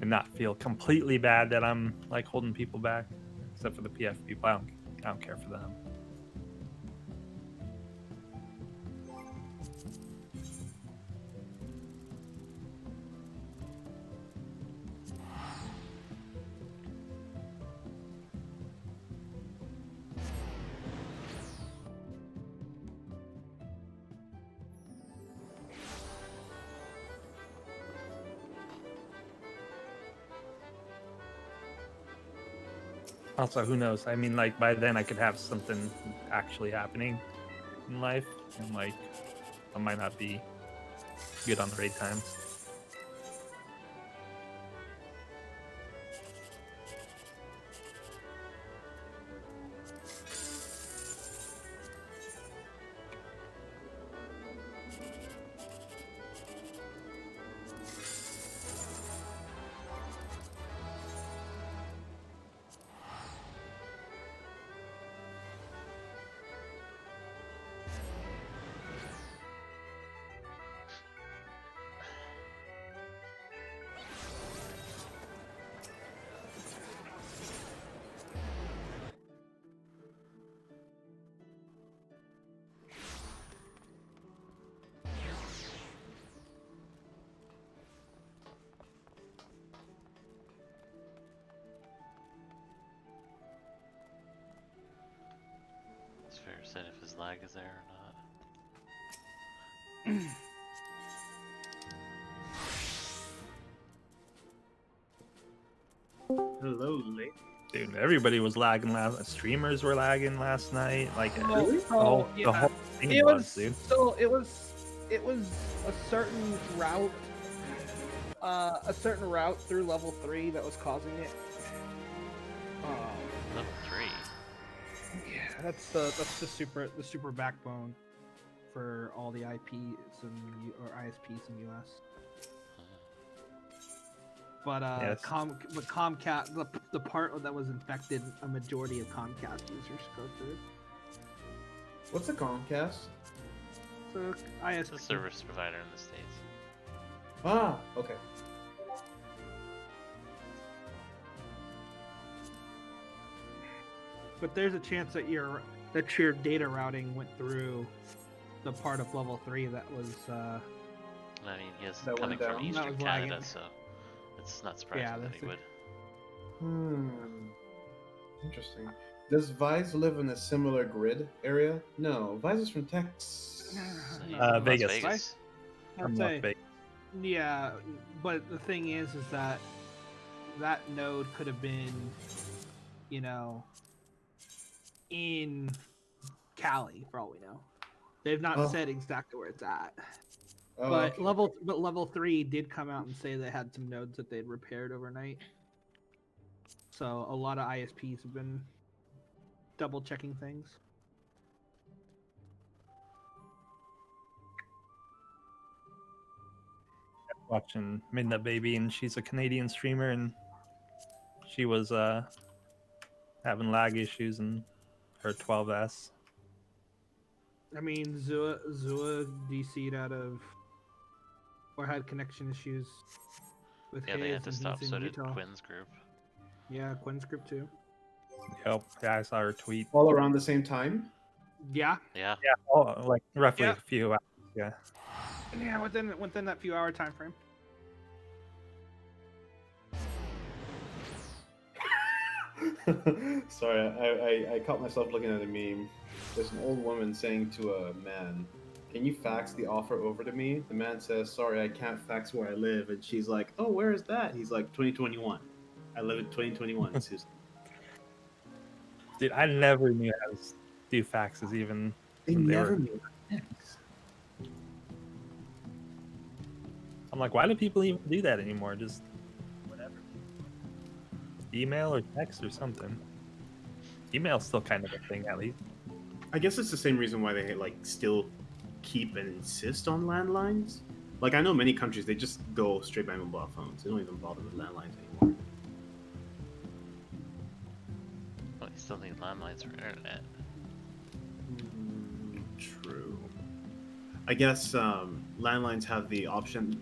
and not feel completely bad that I'm like holding people back, except for the PF people. I don't care for them. Also, who knows? I mean, like, by then I could have something actually happening in life, and like, I might not be good on the raid times. It's fair to say if his lag is there or not. Hello, late. Dude, everybody was lagging last. Streamers were lagging last night. Like, the Oh, yeah. whole thing It was dude. so it was a certain route, through level 3 that was causing it. Level 3. Yeah, that's the super backbone for all the IPs or ISPs in US. But Yes. but Comcast, the part that was infected, a majority of Comcast users go through. What's a Comcast? So It's ISP. a service provider in the States. Ah, okay. But there's a chance that your data routing went through the part of level 3 that was I mean, he is That coming went from down? Eastern That was Canada, lagging. so it's not surprising Yeah, that that's he would. Interesting. Does Vise live in a similar grid area? No, Vise is from Texas. So he's No, in Vegas. Las Vegas. I'd I'm say, not big. yeah, but the thing is that that node could have been, in Cali for all we know. They've not Oh. said exactly where it's at. Oh, But okay. level 3 did come out and say they had some nodes that they'd repaired overnight. So a lot of ISPs have been double checking things. Watching Midnight Baby, and she's a Canadian streamer, and she was having lag issues in her 12S. I mean, Zua DC'd out of, or had connection issues with Yeah, his, they had to and stop. he's So in did Utah. Quinn's group. Yeah, Quinn's group too. Yep, yeah, I saw her tweet. All around the same time? Yeah, Yeah. Yeah, oh, like roughly Yeah. a few hours. Yeah. yeah, within that few hour time frame. Sorry, I caught myself looking at a meme. There's an old woman saying to a man, "Can you fax the offer over to me?" The man says, "Sorry, I can't fax where I live." And she's like, "Oh, where is that?" He's like, 2021. I live in 2021, Susan. Dude, I never knew how to do faxes even. They when never were... made sense. I'm like, why do people even do that anymore? Just whatever. Email or text or something. Email's still kind of a thing, at least. I guess it's the same reason why they like still keep and insist on landlines. Like I know many countries they just go straight by mobile phones. They don't even bother with landlines anymore. But you still need landlines for internet. True. I guess landlines have the option.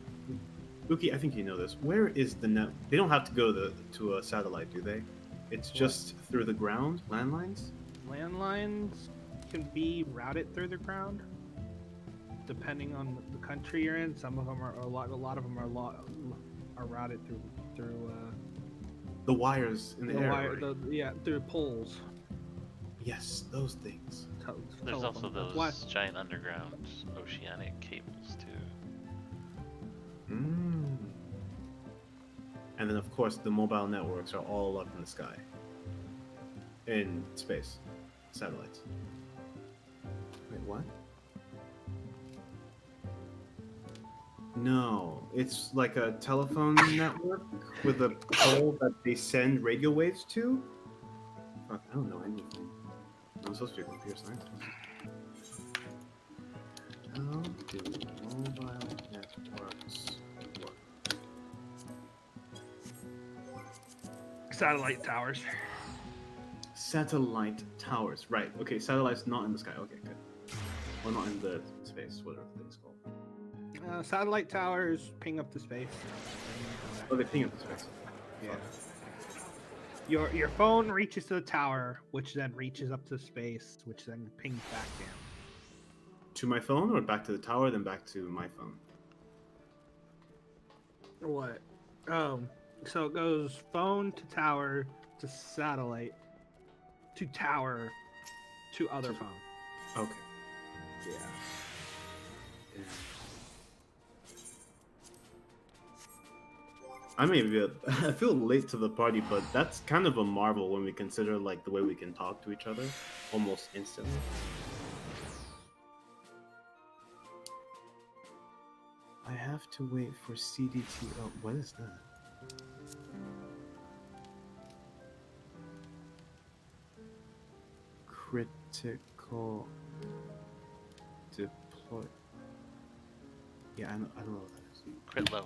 Luki, I think you know this. Where is the net? They don't have to go to a satellite, do they? It's just through the ground, landlines. Landlines can be routed through the ground, depending on the country you're in. Some of them are a lot of them are routed through The wires in the air. wire, Right? through poles. Yes, those things. There's also Telephone. those That's why- giant underground oceanic cables too. Mm. And then, of course, the mobile networks are all up in the sky, in space, satellites. Wait, what? No, it's like a telephone network with a pole that they send radio waves to. Fuck, I don't know anything. I'm supposed to be a computer scientist. How do mobile networks work? Satellite towers. Satellite towers, right? Okay, satellites not in the sky. Okay, good. Well, not in the space, whatever the thing's called. Satellite towers ping up to space. Oh, they ping up the space. Yeah. Your phone reaches to the tower, which then reaches up to space, which then pings back down. To my phone, or back to the tower, then back to my phone? What? Oh, so it goes phone to tower to satellite to tower to other phone. Okay. Yeah. Yeah. I may be I feel late to the party, but that's kind of a marvel when we consider like the way we can talk to each other almost instantly. I have to wait for CDT. Oh, what is that? Critical deploy. Yeah, I don't know what that is. Crit low.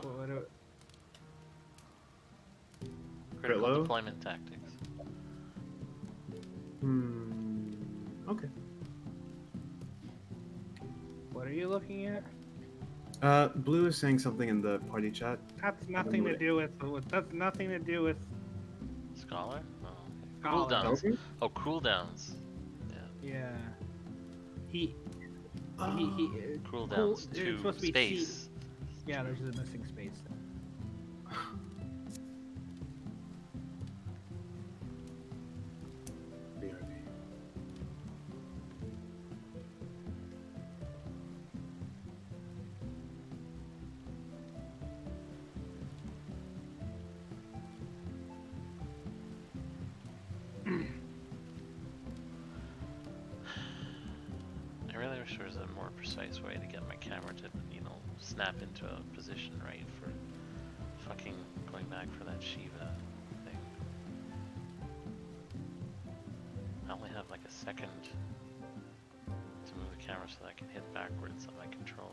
Critical low? deployment tactics. Okay. What are you looking at? Blue is saying something in the party chat. That's nothing to do with. That's nothing to do with. Scholar? Oh. Scholar. Cooldowns. Oh, cooldowns. Yeah. He. Cooldowns It's supposed to to be space. Yeah, there's a missing space. BRB. I really wish there was a more precise way to get my camera to, snap into a position right for fucking going back for that Shiva thing. I only have like a second to move the camera so that I can hit backwards on my controller.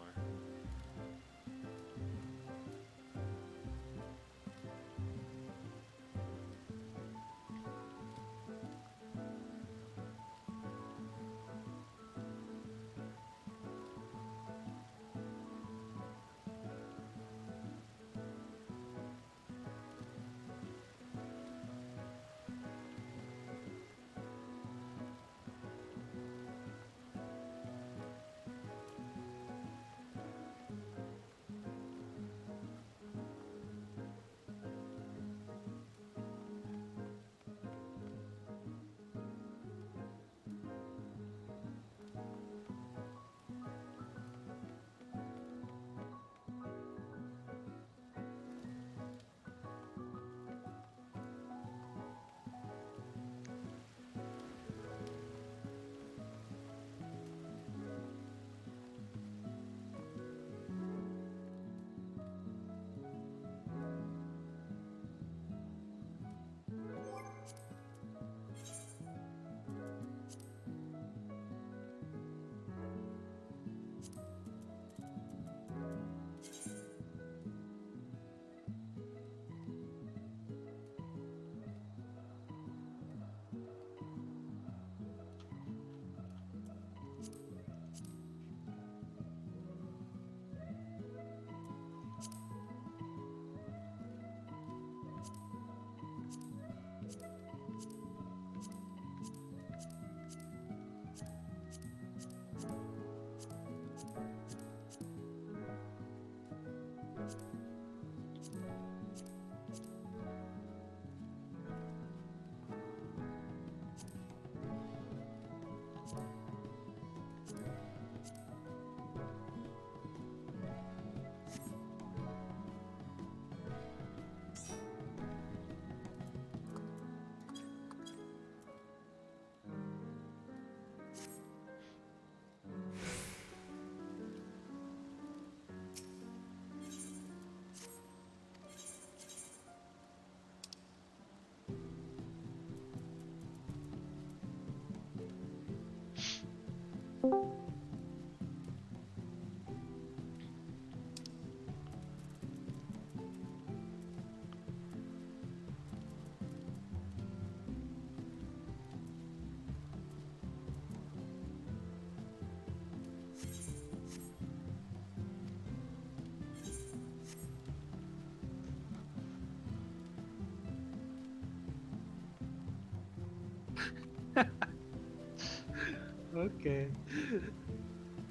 Okay.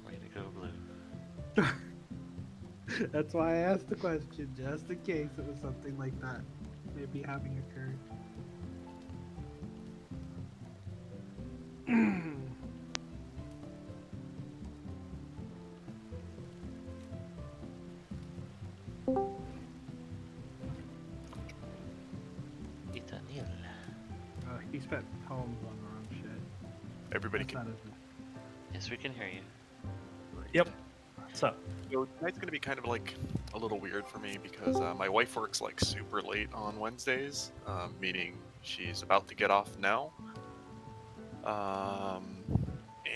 Way to go, Blue. That's why I asked the question, just in case it was something like that maybe having occurred. Itanil. He spent poems on the wrong shit. Everybody That's can. not his. Yes, we can hear you. Yep. So, So tonight's gonna be kind of like a little weird for me because my wife works like super late on Wednesdays, meaning she's about to get off now.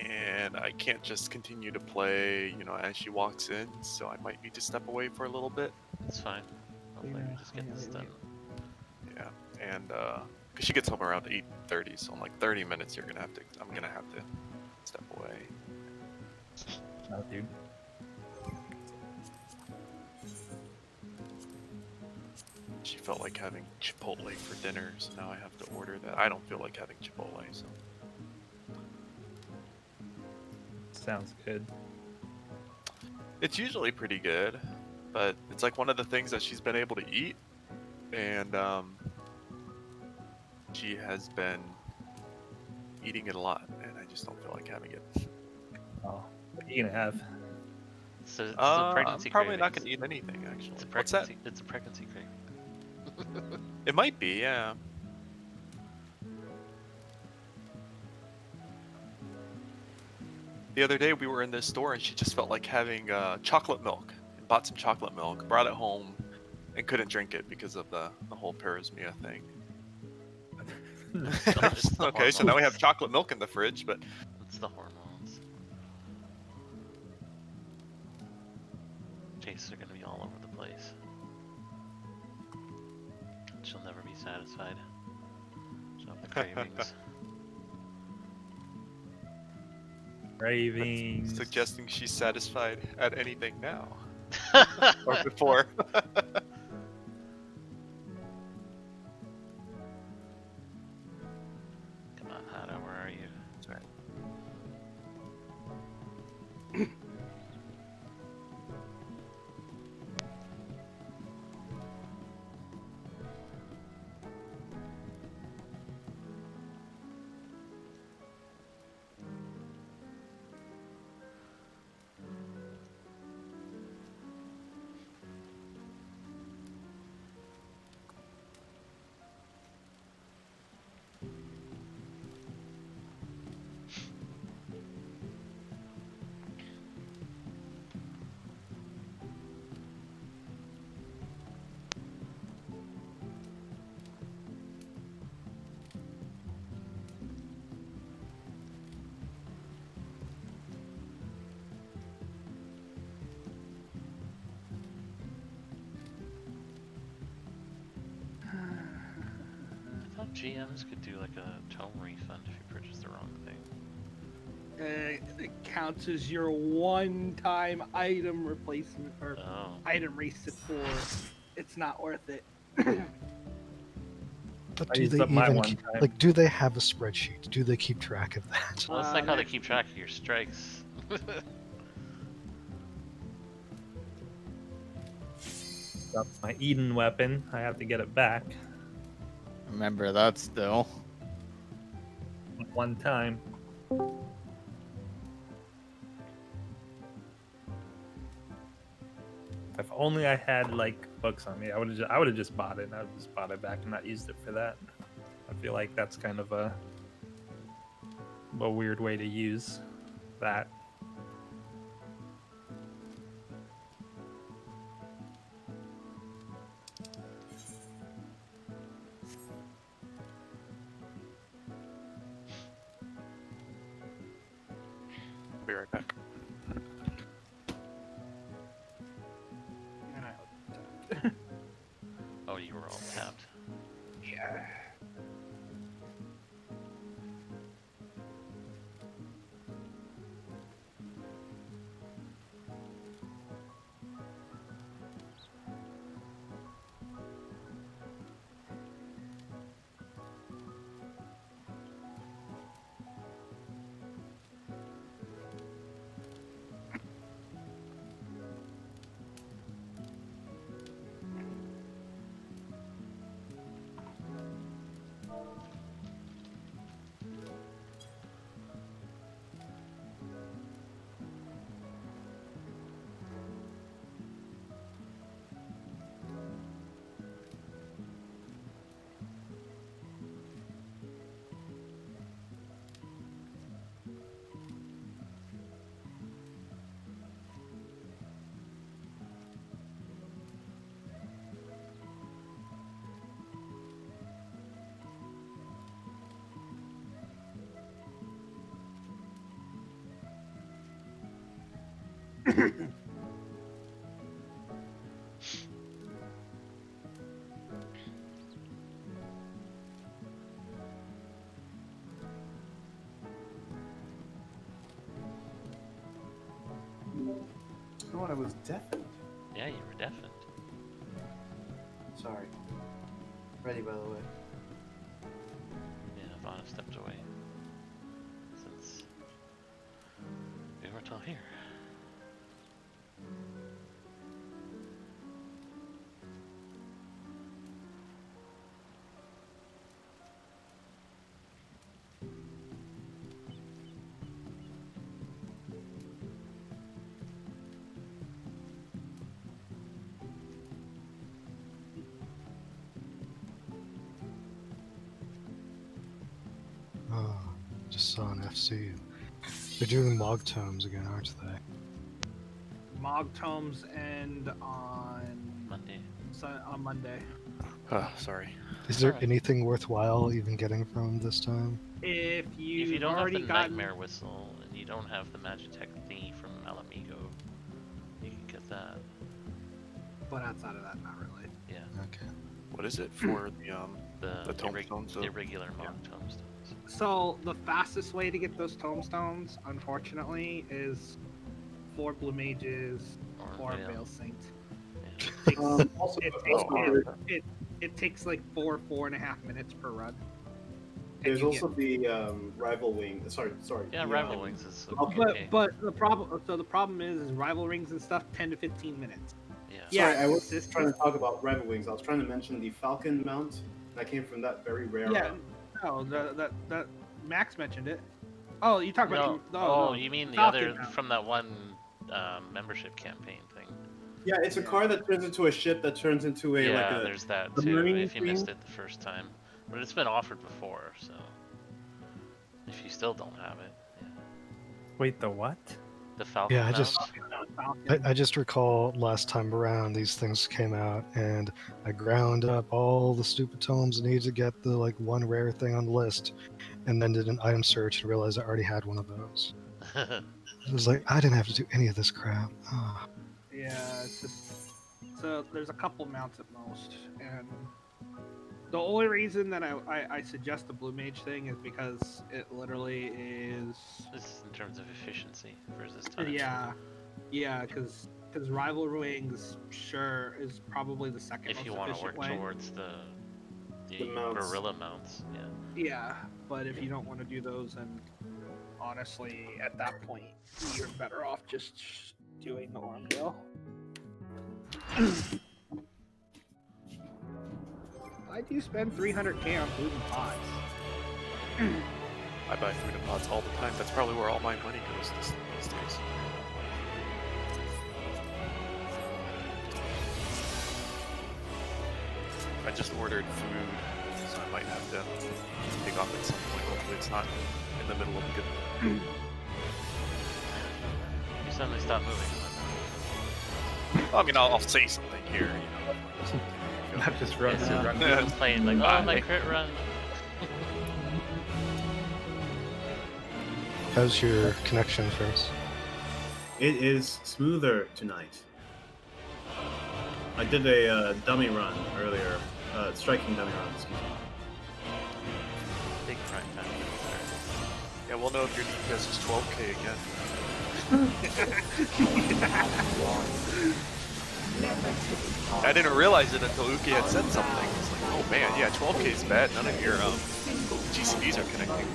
And I can't just continue to play, as she walks in, so I might need to step away for a little bit. It's fine. Hopefully we just get this done. Yeah, and because she gets home around 8:30, so in like 30 minutes, I'm gonna have to step away. no, dude. She felt like having Chipotle for dinner, so now I have to order that. I don't feel like having Chipotle, so. Sounds good. It's usually pretty good, but it's like one of the things that she's been able to eat, and she has been eating it a lot, and I just don't feel like having it. Oh, what are you gonna have? So it's a I'm pregnancy probably not cravings. gonna eat anything actually. It's a What's that? pregnancy. It's a pregnancy craving. It might be, yeah. The other day we were in this store and she just felt like having chocolate milk and bought some chocolate milk, brought it home, and couldn't drink it because of the whole parosmia thing. It's the Okay, so now we have hormones. chocolate milk in the fridge, but It's the hormones. Tastes are gonna be all over the place. She'll never be satisfied. She'll have the cravings. Cravings. suggesting she's satisfied at anything now or before. Come on, Hana, where are you? Sorry. I thought GMs could do like a tome refund if you purchased the wrong thing. It counts as your one-time item replacement or Oh. item reset for. It's not worth it. But I do used they up my even one keep, time. like? Do they have a spreadsheet? Do they keep track of that? Well, it's like how they there- keep track of your strikes. That's my Eden weapon. I have to get it back Remember that still. one time. If only I had like books on me, I would have just bought it. And I would just bought it back and not used it for that. I feel like that's kind of a weird way to use that. I'll be right back. Oh, you were all tapped. Yeah. Oh, I was deafened. Yeah, you were deafened. Sorry. Ready, by the way. Yeah, Vana stepped away. Since we weren't all here. Oh, just saw an FC. They're doing log tomes again, aren't they? Mog tomes end on Monday. on Monday. Sorry. Is there Alright. anything worthwhile even getting from them this time? If If you you've don't have already the gotten, Nightmare Whistle and you don't have the Magitech thingy from Alamigo, you can get that. but outside of that, not really. Yeah. Okay. What is it for the The tombstones? irregular Mog tombstones. So the fastest way to get those tombstones, unfortunately, is 4 blue mages or Veil. Veil Saint. Yeah. Takes, Also, it takes like 4.5 minutes per run. And there's you also the rival wing. Sorry. Yeah, the, Rival Wings is Okay. okay. But the problem is rival rings and stuff 10 to 15 minutes. Yeah. Sorry, Yeah, I was it's just- trying to talk about rival wings. I was trying to mention the Falcon mount. That came from that very rare. Yeah, no, that Max mentioned it. Oh, you talk No, about oh, no. you mean the Falcon other mount. from that one membership campaign thing? Yeah, it's a car that turns into a ship that turns into a Yeah, like a. there's that the too. marine If you missed thing? it the first time, but it's been offered before, so if you still don't have it, yeah. Wait, the what? The Falcon Yeah, I mount? just Falcon. I just recall last time around these things came out and I ground up all the stupid tomes I needed to get the like one rare thing on the list, and then did an item search and realized I already had one of those. It was like I didn't have to do any of this crap. Ah. Yeah, it's just so there's a couple mounts at most, and the only reason that I suggest the blue mage thing is because it literally is This is in terms of efficiency versus time. yeah, because rival wings sure is probably the second If most you want to efficient work way. towards the mounts. gorilla mounts, yeah. Yeah, but if you don't want to do those, then honestly, at that point, you're better off just doing the arm deal. I do spend 300k on food and pods. I buy food and pots all the time. That's probably where all my money goes these days. I just ordered food, so I might have to take off at some point. Hopefully it's not in the middle of a good... You suddenly stop moving. I mean, I'll say something here, Not just run, It's run. playing like, oh, my crit run. How's your connection, Ferris? It is smoother tonight. I did a dummy run earlier, striking dummy run. Excuse me. Big prime time. Yeah, we'll know if your DPS is 12k again. I didn't realize it until Uki had said something. It's like, oh man, yeah, 12k is bad. None of your GCDs are connecting.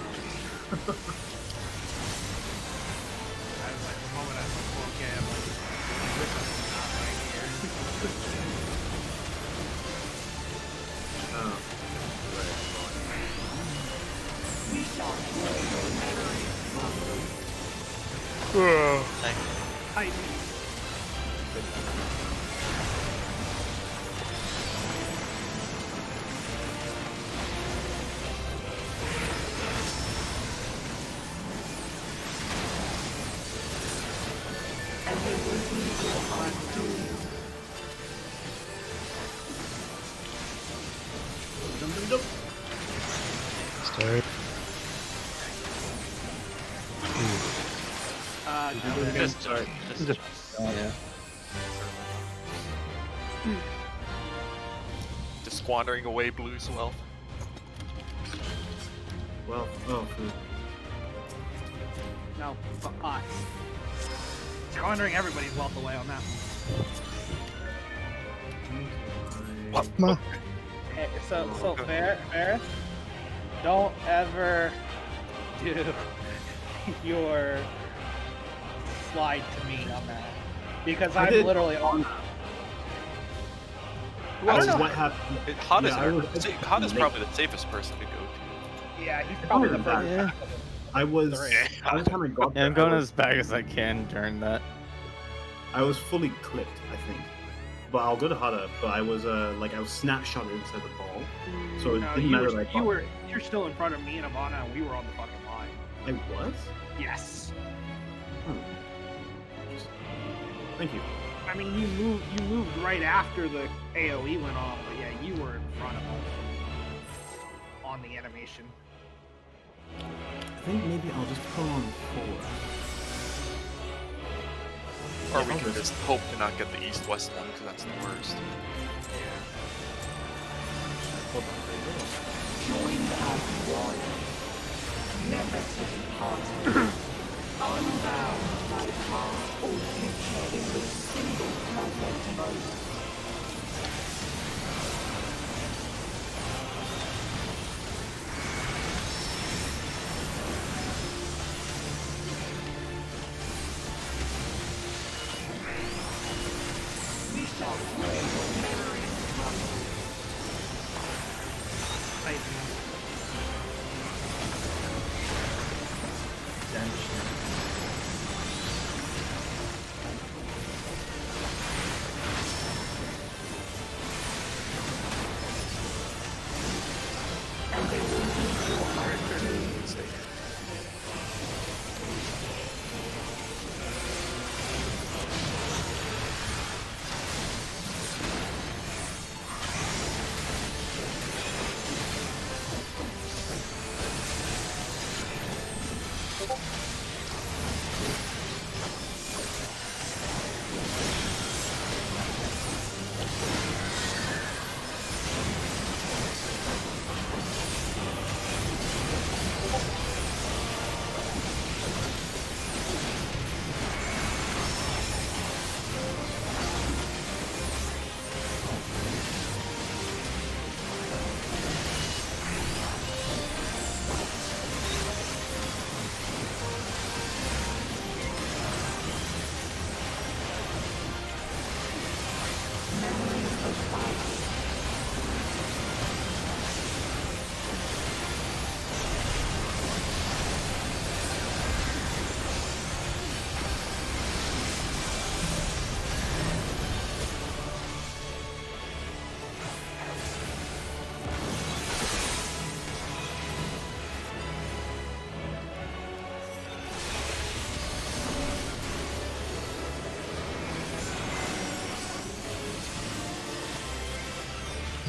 Oh, right. Titan. Dum, dum, dum. Start. Just Oh, yeah. Just squandering away Blue's wealth. Well, oh, food. No, fuck us. Squandering everybody's wealth away on that one. What? Ma. Hey, so Ferris, don't ever do your slide to me on that, because I I'm did- literally on. Well, I don't know. what happened? Hana's Yeah, I was- Hana's probably the safest person to go to. Yeah, he's probably the Oh, first. yeah. I was. Three. By the time I got Yeah, I'm there, going I as was, back as I can during that. I was fully clipped, I think. But I'll go to Hada. But I was like I was snapshotted inside the ball. So it No, didn't you matter were, that I you got- were you're still in front of me and Ivana, and we were on the fucking line. I was. Yes. Thank you. I mean, you moved right after the AOE went off, but yeah, you were in front of us on the animation. I think maybe I'll just pull on 4. Or we can just hope to not get the east-west one, because that's the worst.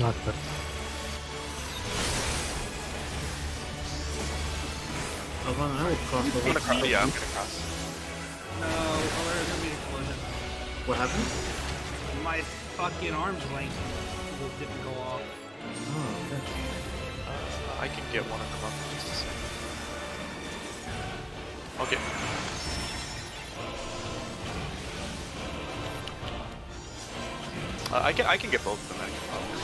Not bad. Ivana, I will cross I'm over. gonna cross. Yeah, I'm gonna cross. No, oh, there's gonna be an explosion. What happened? My fucking arm's length didn't go off. Oh, okay. I can get one of them up in just a second. Okay. I can get both of them. I can probably.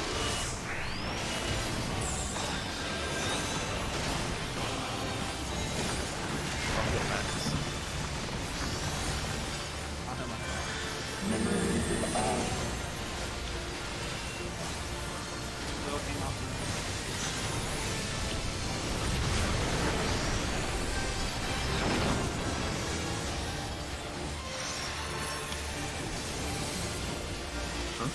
I'll get Max. Huh?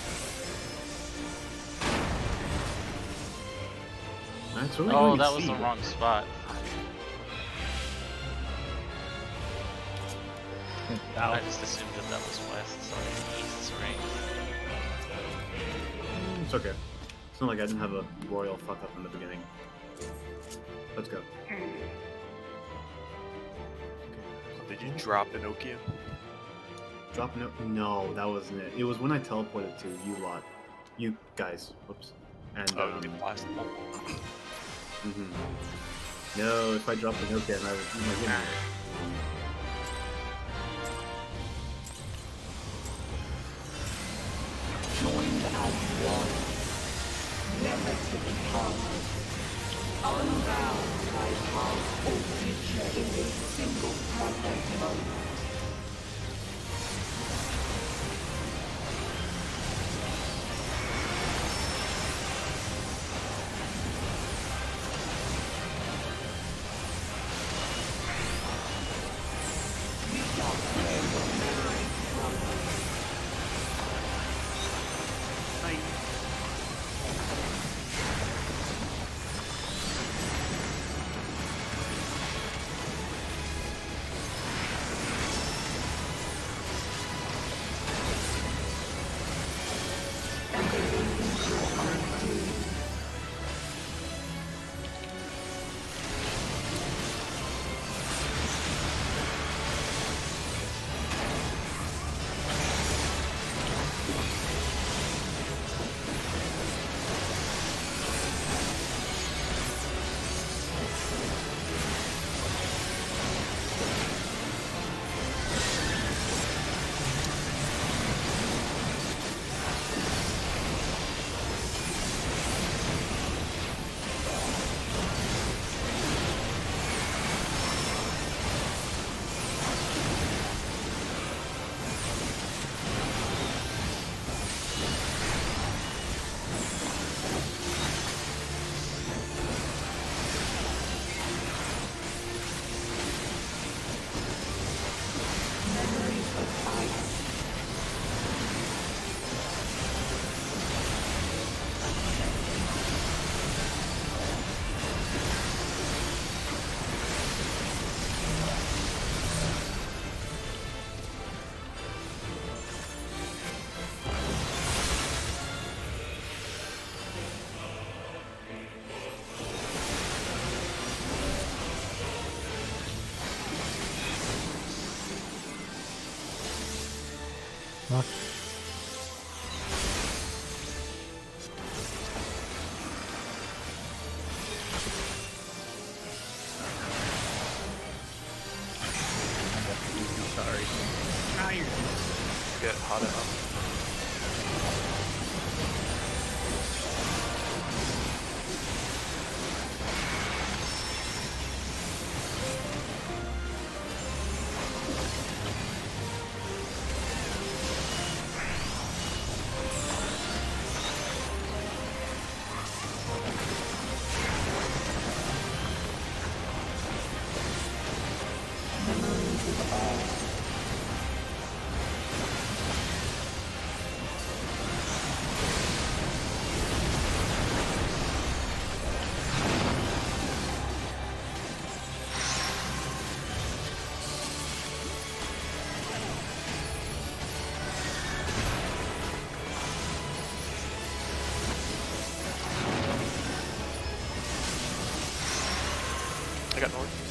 That's really Oh, going that to was see. the wrong spot. I South. just assumed that that was west, so east's right. It's okay. It's not like I didn't have a royal fuck up in the beginning. Let's go. Did you drop Inokia? Drop no. No, that wasn't it. It was when I teleported to you lot. You guys. Whoops. And Oh, you did last one. No, if I dropped the note again, I would. You might get me. Huh? Sorry. Get hot enough. I got north.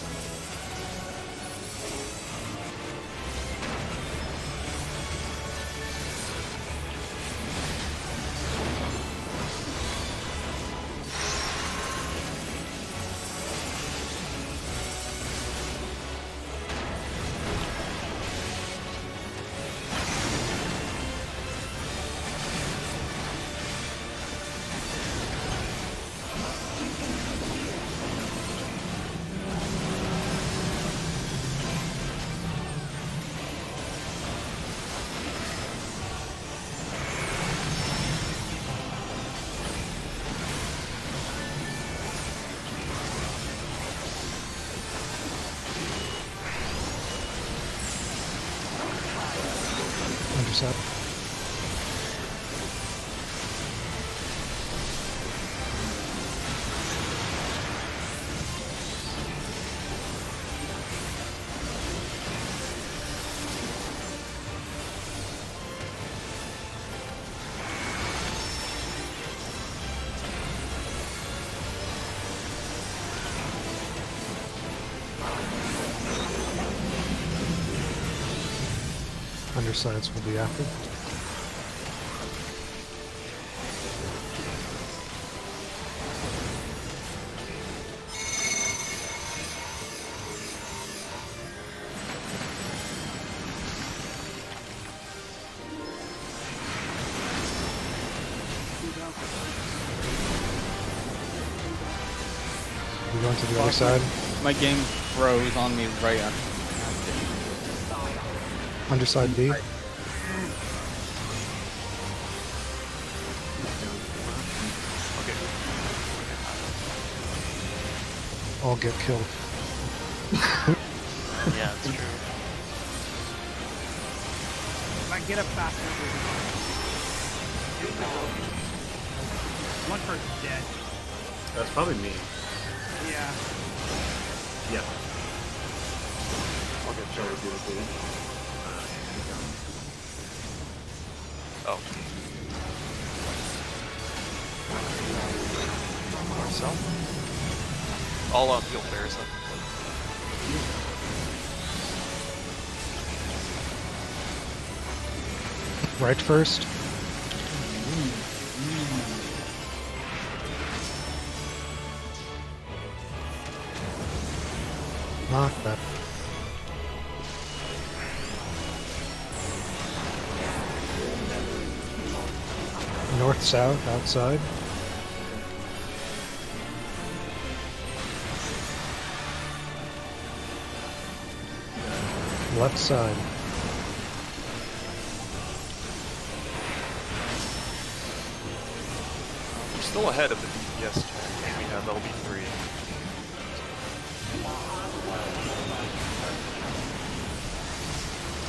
undersides will be after. We're going to the other side. My game froze on me right on. Underside B. Okay. All get killed. Yeah, it's true. If I get up fast enough, one person's dead. That's probably me. Yeah. Yeah. I'll get Joey to do it, dude. Oh. Marcel? I'll heal Ferris up. Right first. Knock that. North, south, outside. Left side. We're still ahead of the DPS check. We have LB3.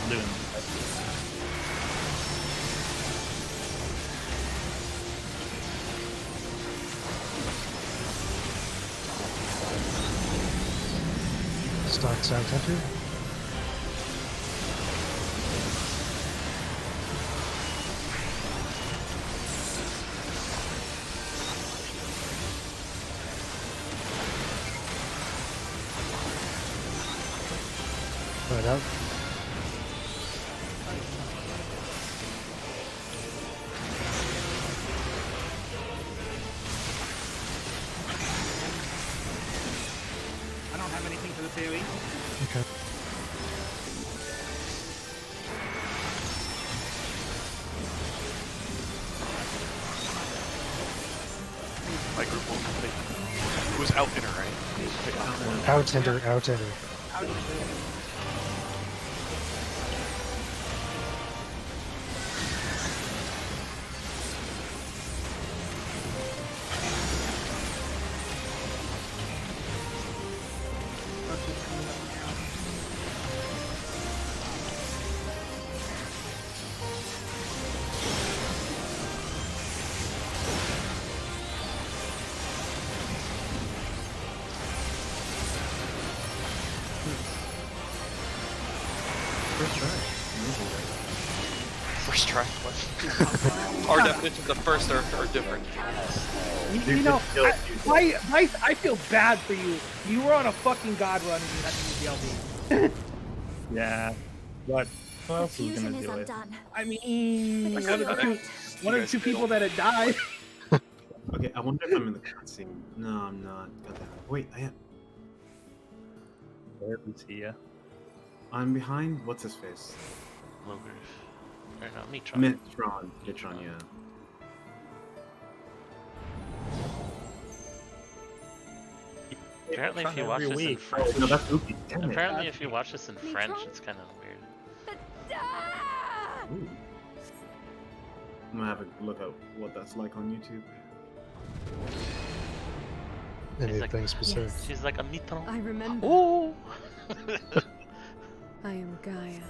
I'm doing it. Stock south enter. Right out. I don't have anything for the AoE. Okay. My group will complete. It was out inner, right? Out enter, out enter. How do you do it? That's what's coming up now. First try. First try. What? Our definitions of first are different. You know, I feel bad for you. You were on a fucking god run and you had to use the LB. Yeah. But who else is Fusion gonna is do it? undone. I mean, But one of the two, one of the two people that had died. Okay, I wonder if I'm in the cutscene. No, I'm not. God damn it. Wait, I am. Where is he? Yeah. I'm behind. What's his face? Logos. Or no, Metron. Mitron, yeah. Apparently, if you Metron watch every this in week. French, Oh, no, that's Uki. Damn it. apparently if you watch this in French, Metron? it's kind of weird. Ooh. I'm gonna have a look at what that's like on YouTube. Anything specific? Yes. She's like a Metron. I remember. Oh. I am Gaia.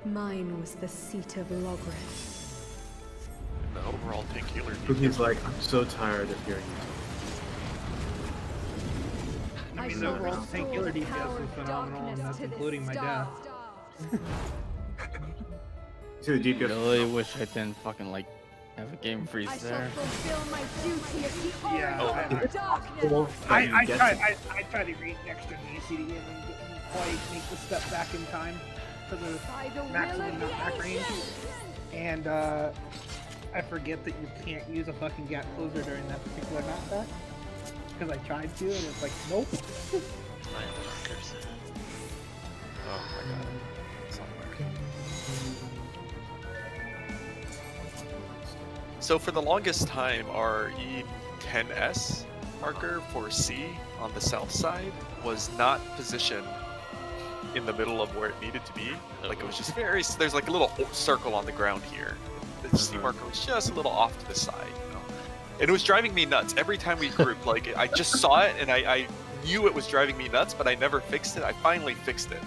Mine was the seat of Logres. The overall tank healer. Uki's like, I'm so tired of hearing you. I mean, shall the overall restore tank killer the DPS power is of phenomenal, and darkness that's to this including my star. death. See the DPS. Really wish I didn't fucking like have a game freeze I shall there. fulfill my duty as the Yeah, oracle I- of darkness. I I try to read extra easy to get and quite make the step back in time. to the By the will maximum of the knockback range, ancients! and I forget that you can't use a fucking gap closer during that particular knockback. Because I tried to, and it's like, nope. My markers. Oh my god. It's not working. So for the longest time, our E10S marker for C on the south side was not positioned in the middle of where it needed to be. Like it was just there's like a little circle on the ground here. The C marker was just a little off to the side, you know? And it was driving me nuts. Every time we grouped, like I just saw it and I knew it was driving me nuts, but I never fixed it. I finally fixed it.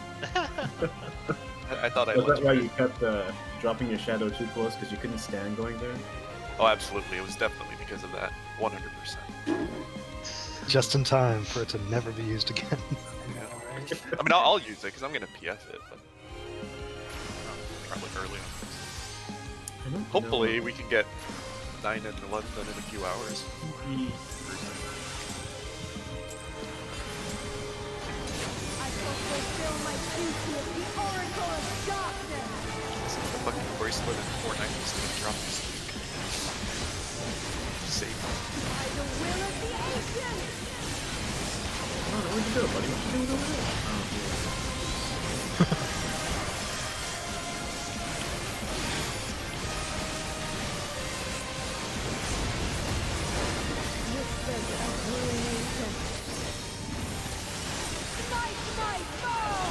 I thought I Was looked that why good. you kept dropping your shadow too close because you couldn't stand going there? Oh, absolutely. It was definitely because of that. 100%. Just in time for it to never be used again. I mean, I'll use it because I'm going to PF it, but probably early on. Hopefully, we can get 9 and 11 done in a few hours. I shall fulfill my duty as the Oracle of Darkness! This is the fucking bracelet and 490 to drop this week. Safe. By the will of the ancients! Where'd you go, buddy? What you doing over there? Whispers of ruination. Smite my foe!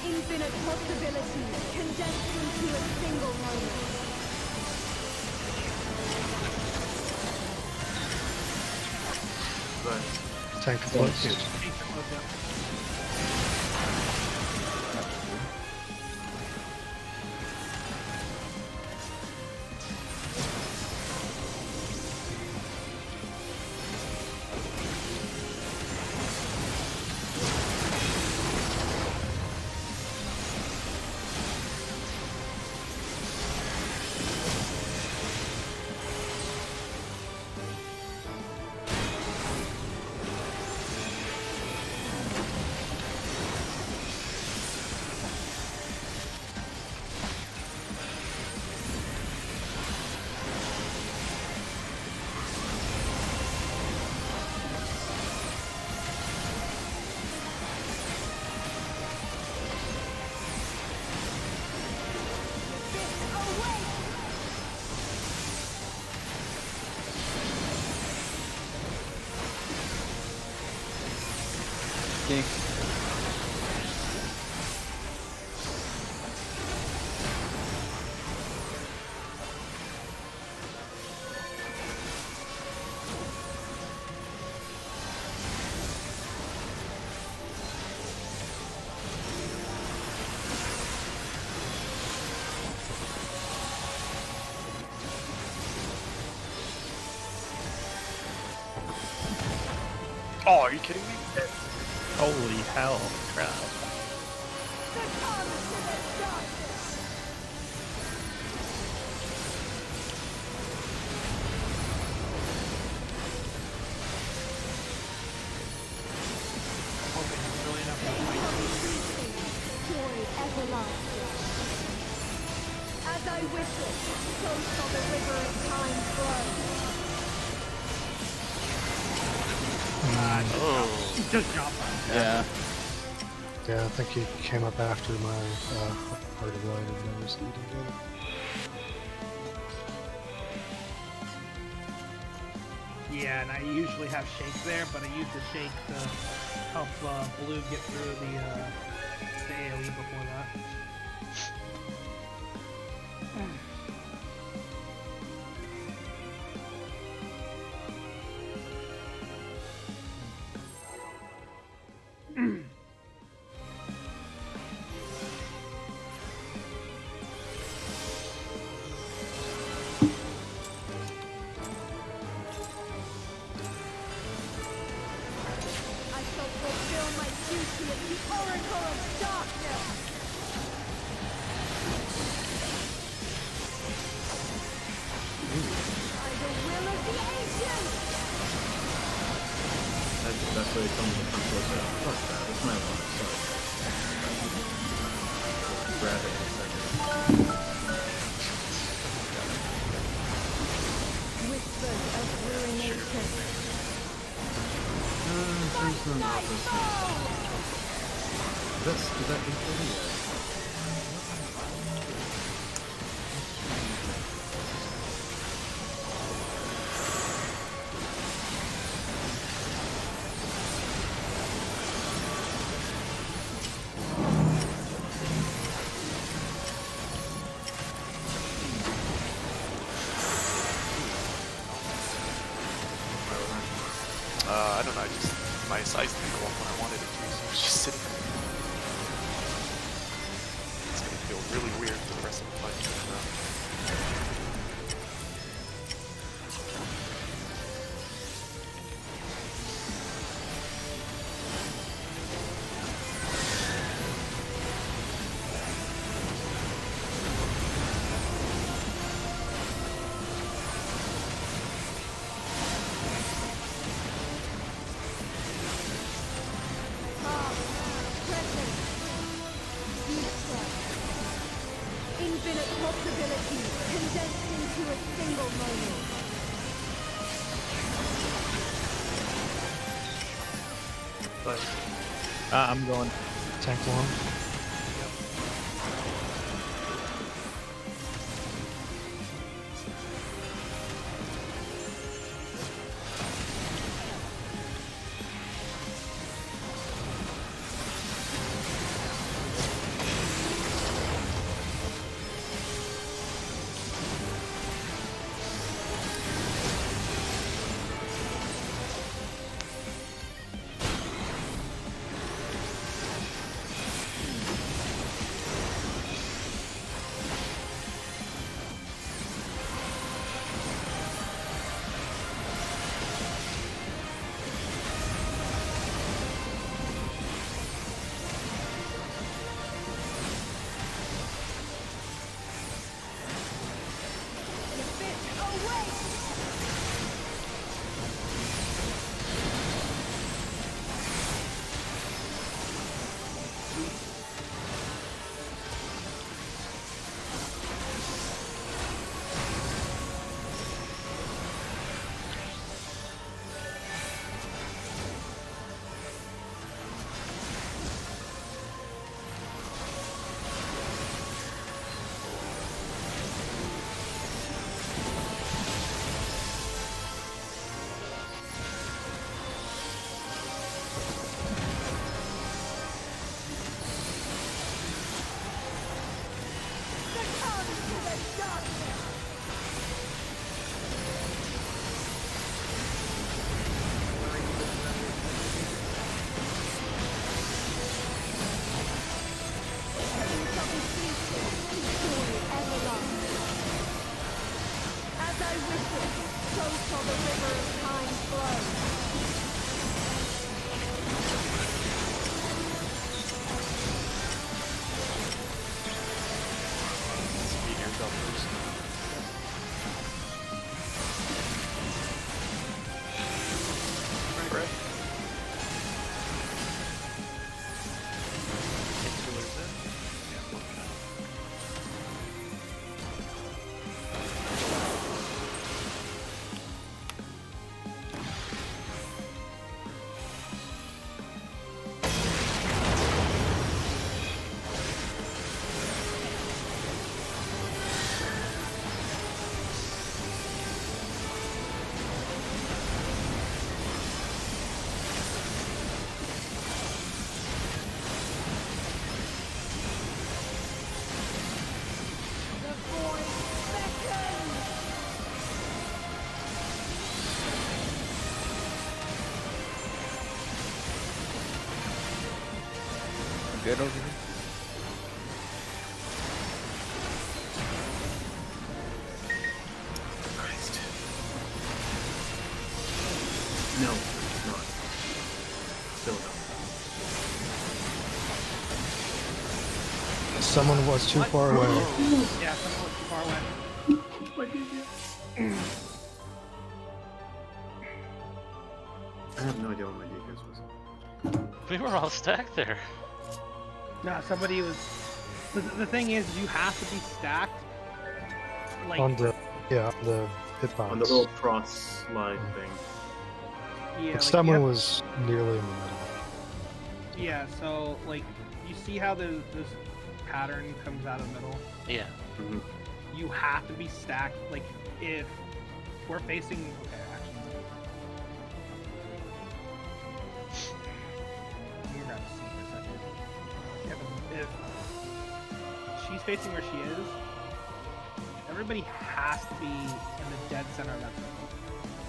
Infinite possibilities condensed into a single moment. Tank close. Okay. Oh, are you kidding me? Holy hell, crap. Succumb to the darkness! Joy everlasting. As I wish it, so shall the river of time flow. Oh. Just drop him. Yeah. Yeah, I think he came up after my Heart of Light and never seen it again. Yeah, and I usually have shake there, but I use the shake to help Blue get through the AoE before that. I shall fulfill my duty as the Oracle of Darkness! By the will of the ancients! That's the best way to tell me to come closer. Fuck that. That's my one. Sorry. Grab it in a second. Whispers of ruination. There's no Nightfall! Is that included? I don't know. My size didn't go up when I wanted it to, so it's just sitting there. It's gonna feel really weird for the rest of the fight. Present. Future. Infinite possibilities condensed into a single moment. But I'm going. Tank long. good over here? Christ. No, it's not. Still no. Someone was too far away. Yeah, someone was too far away. I have no idea what my defense was. We were all stacked there. No, somebody was. The thing is, you have to be stacked. Like, On the hitbox. On the little cross line thing. yeah, But like, someone you have- was nearly in the middle. Yeah, so like, you see how this pattern comes out of the middle? Yeah. Mhm. You have to be stacked. Like, if we're facing, okay, actually, you're gonna see in a second. Yeah, but if she's facing where she is, everybody has to be in the dead center of that circle.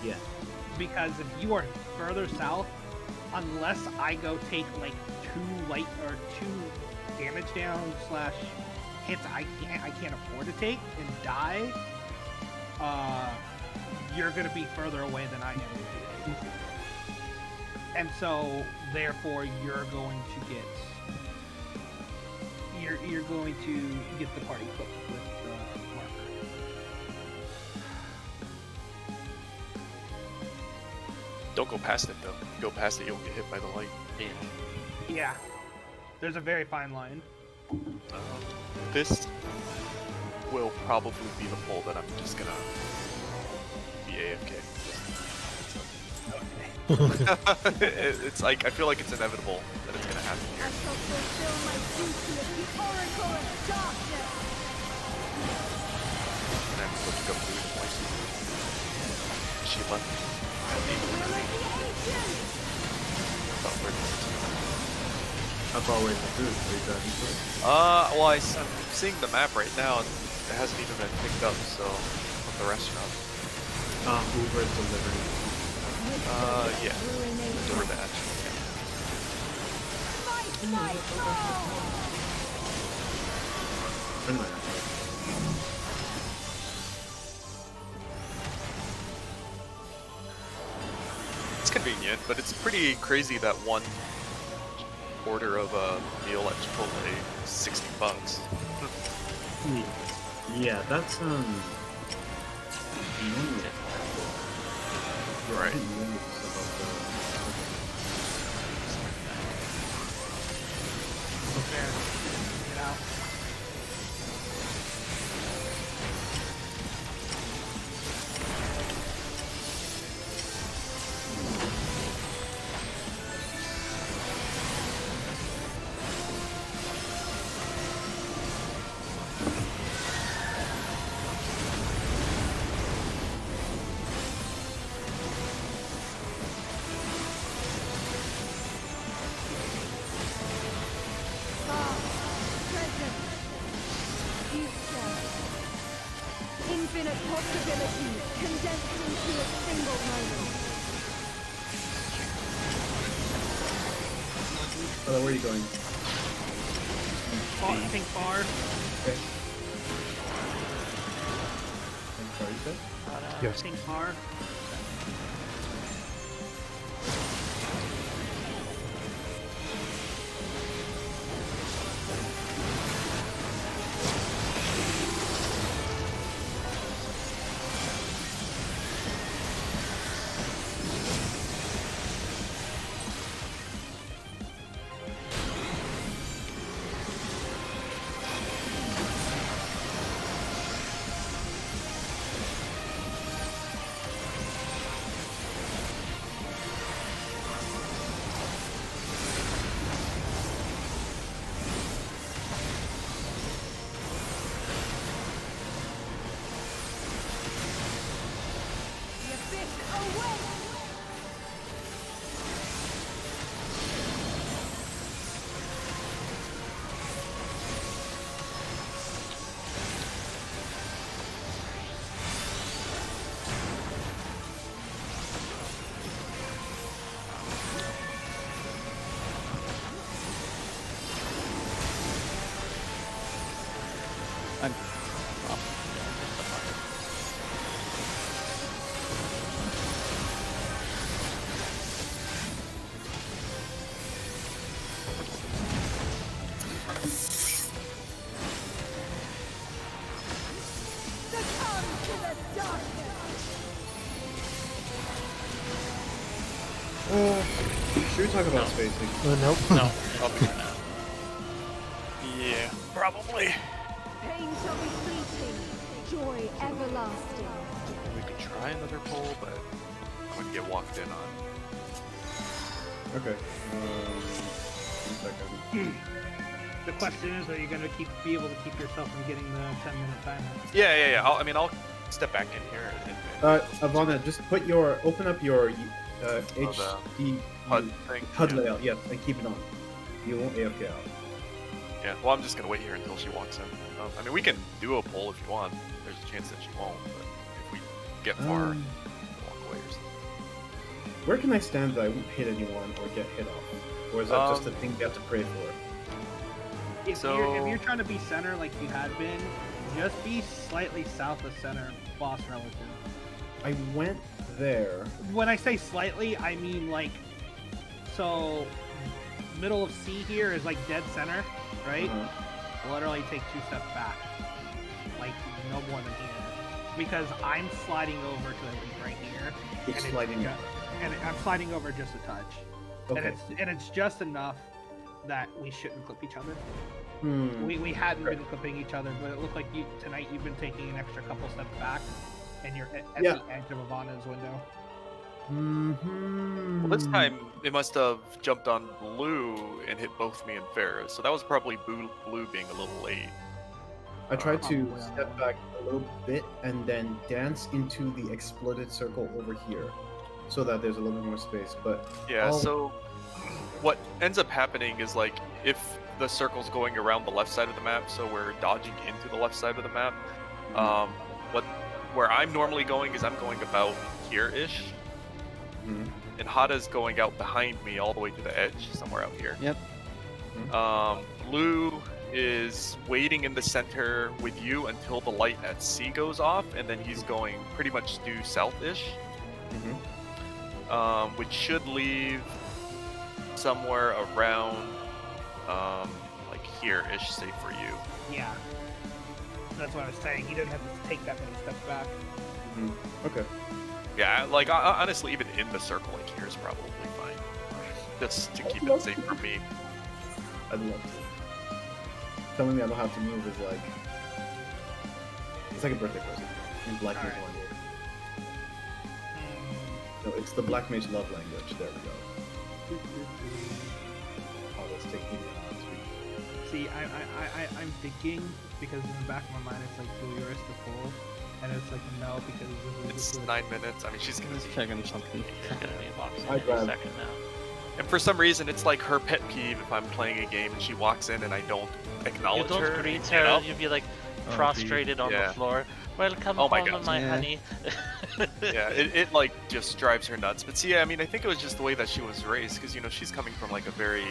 Yeah. Because if you are further south, unless I go take like 2 damage down / hits I can't afford to take and die, you're gonna be further away than I am. And so therefore you're going to get the party cooked with the marker. Don't go past it though. If you go past it, you'll get hit by the light. Yeah. Yeah. There's a very fine line. This will probably be the pull that I'm just gonna be AFK. It's like I feel like it's inevitable that it's gonna happen I here. shall fulfill my duty as the Oracle of Darkness. And I'm looking up through the point. She left. Will of the Ancients. Oh, where did How far away is the food? Are you driving for it? well, I'm seeing the map right now, and it hasn't even been picked up. So from the restaurant. Uber is delivering. Yeah. DoorDash. Fight, fight, more! Friend of mine, It's convenient, but it's pretty crazy that one order of a meal at Chipotle is $60. actually. Yeah, that's Right. There. Get out. Present. Future. Infinite possibilities condensed into a single moment. Where are you going? I think far. Okay. I'm sorry, you said? I Yes. think far. I'm, Succumb to the darkness. Should we talk about spacing? Nope. No. Yeah, probably. Pain shall be fleeting, joy everlasting. We could try another poll, but I'm gonna get walked in on. Okay. 1 second. The question is, are you going to be able to keep yourself from getting the 10-minute timer? Yeah. I'll step back in here. Ivana, just open up your the HD HUD thing. HUD yeah. layout, yes, and keep it on. You won't AFK out. Yeah, well, I'm just gonna wait here until she walks in. I mean, we can do a poll if you want. There's a chance that she won't, but if we get far, Um, we'll walk away or something. Where can I stand that I won't hit anyone or get hit off? Or is that just a thing you have to pray for? If you're trying to be center like you had been, just be slightly south of center, boss relative. I went there. When I say slightly, I mean like, so middle of C here is like dead center, right? Literally take 2 steps back, like no more than here, because I'm sliding over to right here, You're and sliding and I'm sliding over just a touch, Okay. and it's just enough that we shouldn't clip each other. Hmm. We hadn't been clipping each other, but it looked like tonight you've been taking an extra couple steps back, and you're at Yeah. the edge of Ivana's window. Mm-hmm. Well, this time it must have jumped on Blue and hit both me and Farrah, so that was probably Blue being a little late. I tried to Probably. step back a little bit and then dance into the exploded circle over here, so that there's a little bit more space. But Yeah, I'll- so what ends up happening is like if the circle's going around the left side of the map, so we're dodging into the left side of the map. Where I'm normally going is I'm going about here-ish, Mhm. and Hada's going out behind me all the way to the edge, somewhere out here. Yep. Blue is waiting in the center with you until the light at C goes off, and then he's going pretty much due south-ish, which should leave somewhere around like here-ish, say for you. Yeah, that's what I was saying. He doesn't have to take that many steps back. Okay. Yeah, like honestly, even in the circle, like here is probably fine, just to keep it safe for me. I'd love to. Telling me I don't have to move is like it's like a birthday present. In Black Mage Alright. language. No, it's the Black Mage love language. There we go. Oh, that's taking me out. See, I'm thinking because in the back of my mind it's like, do you risk the pull? And it's like, no, because It's 9 minutes. I mean, she's gonna Just be checking something. You're gonna be boxing I'd in a rather- second now. And for some reason, it's like her pet peeve if I'm playing a game and she walks in and I don't You acknowledge don't her. greet you know? her, you'd be like prostrated on Yeah. the floor. Welcome Oh my home, God. my Yeah. honey. Yeah, it like just drives her nuts. But see, I mean, I think it was just the way that she was raised, because you know she's coming from like a very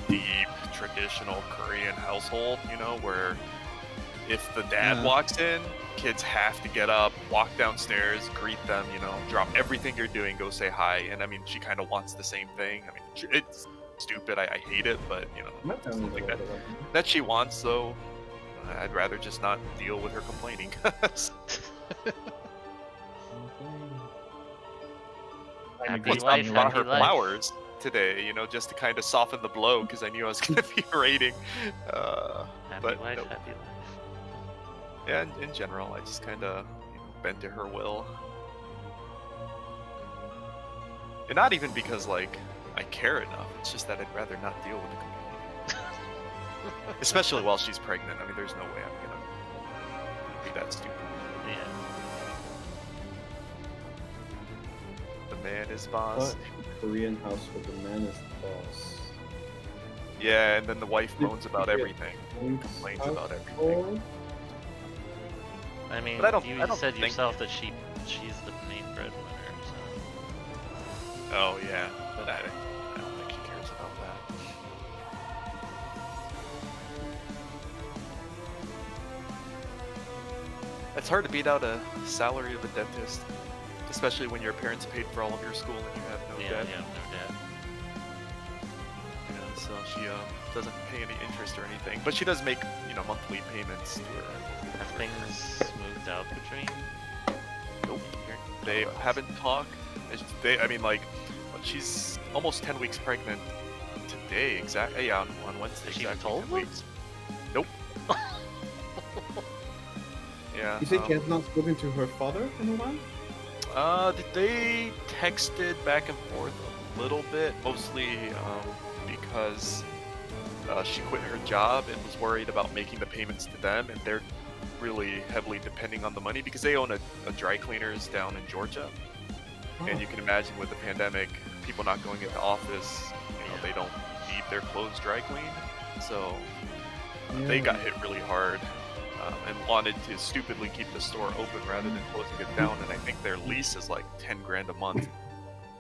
deep traditional Korean household, you know, where if the dad Yeah. walks in, kids have to get up, walk downstairs, greet them, you know, drop everything you're doing, go say hi. And I mean, she kind of wants the same thing. I mean, it's stupid. I hate it, but you know, My family's a something little that, bit like that she wants. So I'd rather just not deal with her complaining. Happy Plus, I life, brought happy her life. flowers today, you know, just to kind of soften the blow, because I knew I was going to be raiding. Happy But wife, nope. happy life. Yeah, in general, I just kind of bend to her will. And not even because, like, I care enough, it's just that I'd rather not deal with the complaining. Especially while she's pregnant. I mean, there's no way I'm going to be that stupid. Yeah. The man is boss. What? Korean household, the man is the boss. Yeah, and then the wife moans about Yeah. everything. Thanks, Complains about everything. household. I mean, But I don't- you I don't said think- yourself that she's the main breadwinner, so. Oh, yeah. But I don't think she cares about that. It's hard to beat out a salary of a dentist, especially when your parents paid for all of your school and you have no Yeah, debt. yeah, no debt. Yeah, so she doesn't pay any interest or anything, but she does make monthly payments to her. Have things smoothed out between? Nope. your- They oh, haven't talked. I mean, like, she's almost 10 weeks pregnant today. Exactly. Yeah, on Wednesday. Has she even exactly told 10 them? weeks. Nope. Yeah. You say she has not spoken to her father in a while? They texted back and forth a little bit, mostly because she quit her job and was worried about making the payments to them, and they're really heavily depending on the money because they own a dry cleaners down in Georgia. And you can imagine with the pandemic, people not going into office, they don't need their clothes dry cleaned. So they got hit really hard and wanted to stupidly keep the store open rather than closing it down. And I think their lease is like 10 grand a month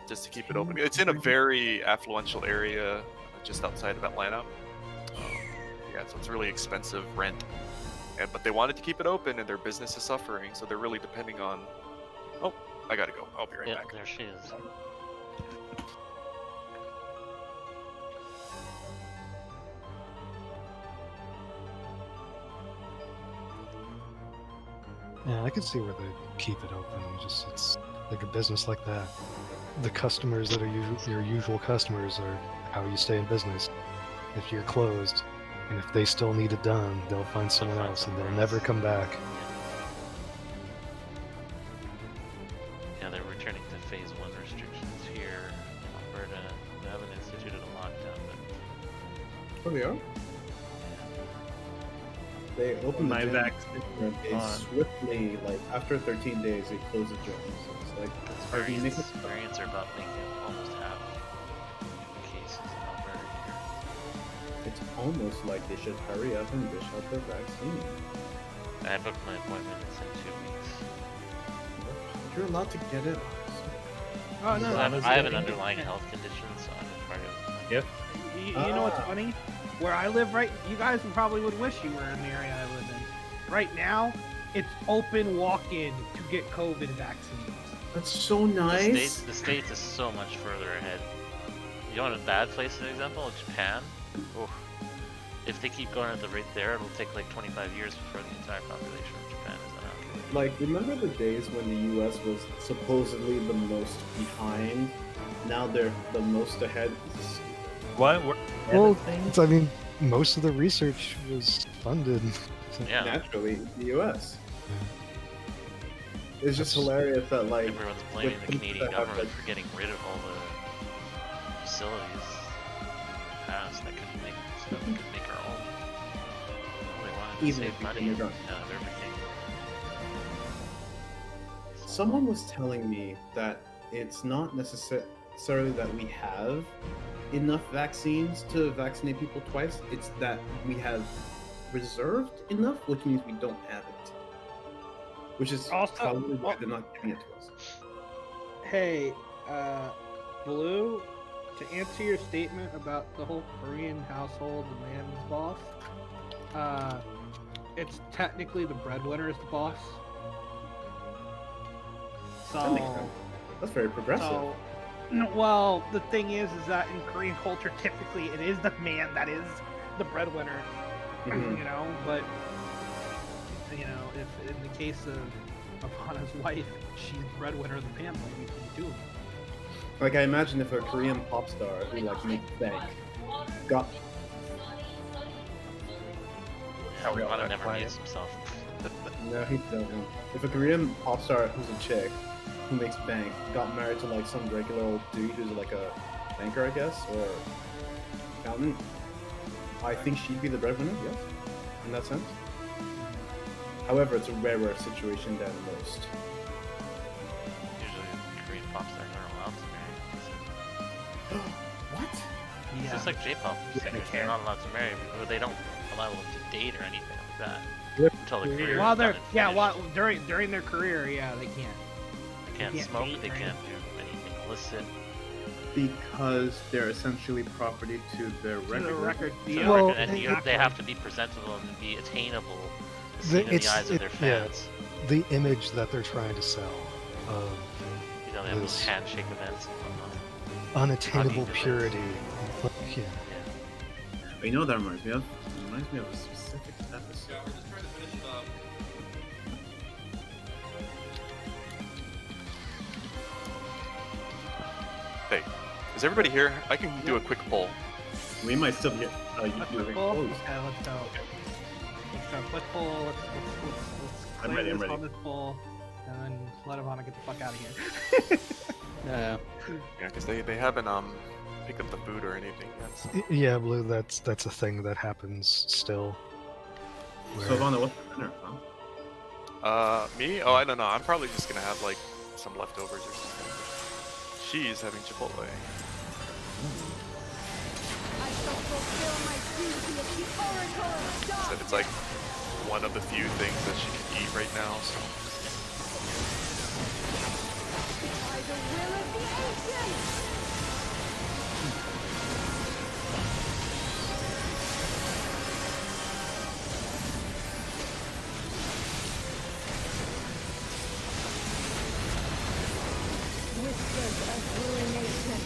just to keep it open. It's in a very affluential area just outside of Atlanta. Yeah, so it's really expensive rent. But they wanted to keep it open and their business is suffering, so they're really depending on... Oh, I gotta go. I'll be right Yeah, back. there she is. Yeah, I can see where they keep it open. It's like a business like that. The customers that are your usual customers are how you stay in business. If you're closed, and if they still need it done, they'll find someone find else, and they'll somewhere never else. come back. Yeah, they're returning to phase 1 restrictions here in Alberta. They haven't instituted a lockdown, but Oh, they are? They opened the My gym, vaccination and they on. swiftly, like, after 13 days, they closed the gym. So it's like, those are you making... variants are about making almost half the cases in Alberta here. It's almost like they should hurry up and dish out the vaccine. I booked my appointment. It's in 2 weeks. You're allowed to get it. Oh no, I have an underlying health condition, so I'm a part of. Yep. You know what's funny? Where I live, right? You guys probably would wish you were in the area I live in. Right now, it's open walk-in to get COVID vaccines. That's so The nice. States is so much further ahead. You want a bad place, for example? Japan. Oof. If they keep going at the rate there, it'll take like 25 years before the entire population of Japan is inoculated. Like, remember the days when the US was supposedly the most behind? Now they're the most ahead. This is stupid. What? Well, I mean, most of the research was funded. Yeah, Naturally, the US. It's just That's- hilarious that, like, everyone's blaming the with Canadian that have, government like- for getting rid of all the facilities in the past that could make stuff we could make our own. All they wanted to Even if save you money can make our- out of everything. someone was telling me that it's not necessarily that we have enough vaccines to vaccinate people twice. It's that we have reserved enough, which means we don't have it. Which is Also- probably why they're not giving it to us. Hey, Blue, to answer your statement about the whole Korean household, the man's boss, it's technically the breadwinner is the boss. That makes So, sense. That's very progressive. so, no, well, the thing is that in Korean culture, typically it is the man that is the breadwinner, Mhm. you know. But you know, if in the case of Hana's wife, she's the breadwinner of the family between the two of them. Like, I imagine if a Korean pop star who, like, makes bank got... Yeah, we all Ivana got never quiet. mutes himself. No, he doesn't. If a Korean pop star who's a chick who makes bank got married to, like, some regular old dude who's, like, a banker, I guess, or accountant, I think she'd be the breadwinner, yes, in that sense. However, it's a rarer situation than most. Usually Korean pop stars aren't allowed to marry. What? It's just like J-pop singers, they're not allowed to marry, or they don't allow them to date or anything like that until the career While is they're done and finished. during their career, yeah, they can't. They can't can't smoke, date they or can't do anything illicit. Because they're essentially property to their To record. the record So deal. Well, and they have to be presentable and be attainable, seen in the eyes of their fans. the image that they're trying to sell of You know, they have those This- handshake events and whatnot. unattainable Hugging purity. events. Like, yeah. But you know what that reminds me of? It reminds me of a specific episode. Hey, is everybody here? I can do a quick poll. We might still get Let's you quick pull. close. Okay, let's go. Let's go. Quick pull. Let's I'm clear ready, I'm this ready. on this pull, and then let Ivana get the fuck out of here. Yeah. Yeah, because they haven't picked up the food or anything yet. So. Yeah, Blue, that's a thing that happens still. So Where- Vana, what's for dinner, huh? Me? Oh, I don't know. I'm probably just gonna have like some leftovers or something. She's having Chipotle. I shall fulfill my duty as the Oracle of Said Darkness. it's like one of the few things that she can eat right now. So By the will of the ancients. Whispers of ruination.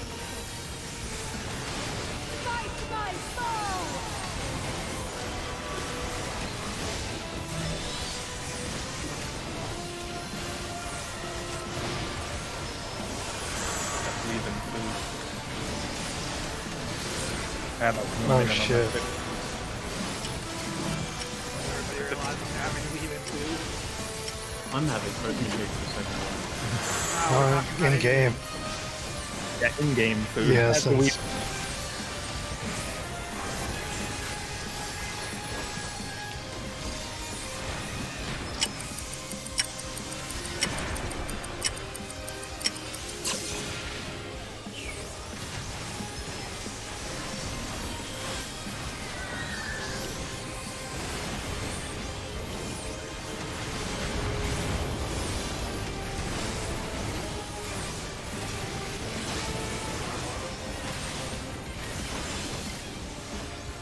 Fight my foe! Leaving food. I had like one Oh, minute on my shit. pick. Everybody realizes they're having to leave it too. I'm having protein shakes for a second. in game. Yeah, in-game food. Yeah, That's what we- since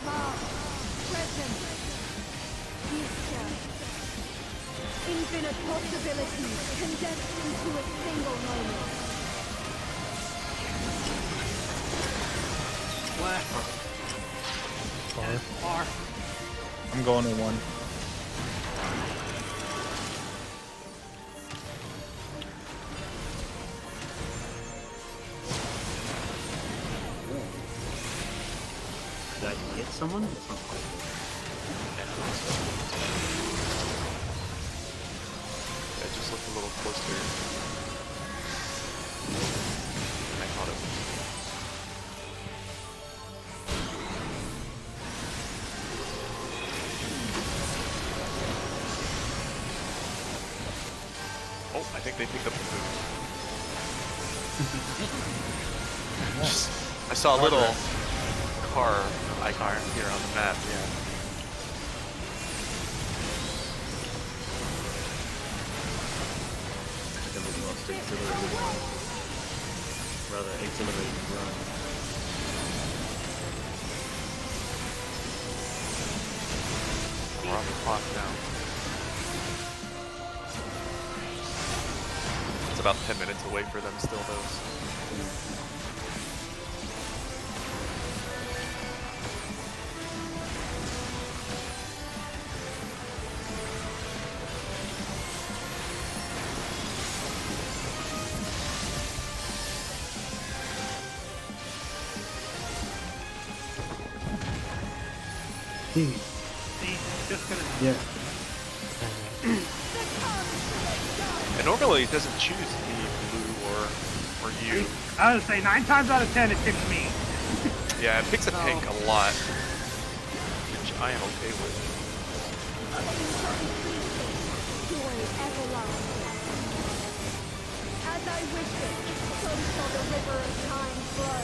Past, present, future. Infinite possibilities condensed into a single moment. Left. far. Far. I'm going to one. Did I hit someone? That's not possible. yeah, just look a little closer. I caught it. Oh, I think they picked up the food. I saw a little car icon here on the map, yeah. That was the most exhilarating one. Rather exhilarating run. We're on the clock now. It's about 10 minutes away for them still, though. So. See, just gonna. Yeah. And normally it doesn't choose me, Blue, or you. I would say 9 times out of 10 it picks me. Yeah, it picks a tank a lot, which I am okay with. Joy everlasting. As I wish it, so shall the river of time flow.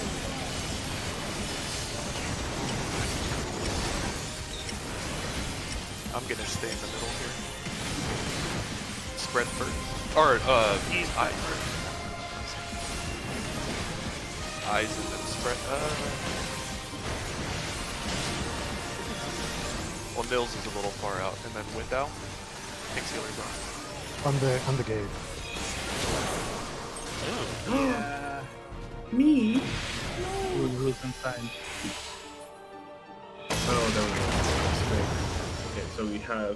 I'm gonna stay in the middle here. Spread first. Or, eye first. Eyes and then spread. Well, Nils is a little far out, and then Window. Pink Sealer's on. On the gate. Yeah. Me? Who's inside? Oh, that was great. Okay, so we have.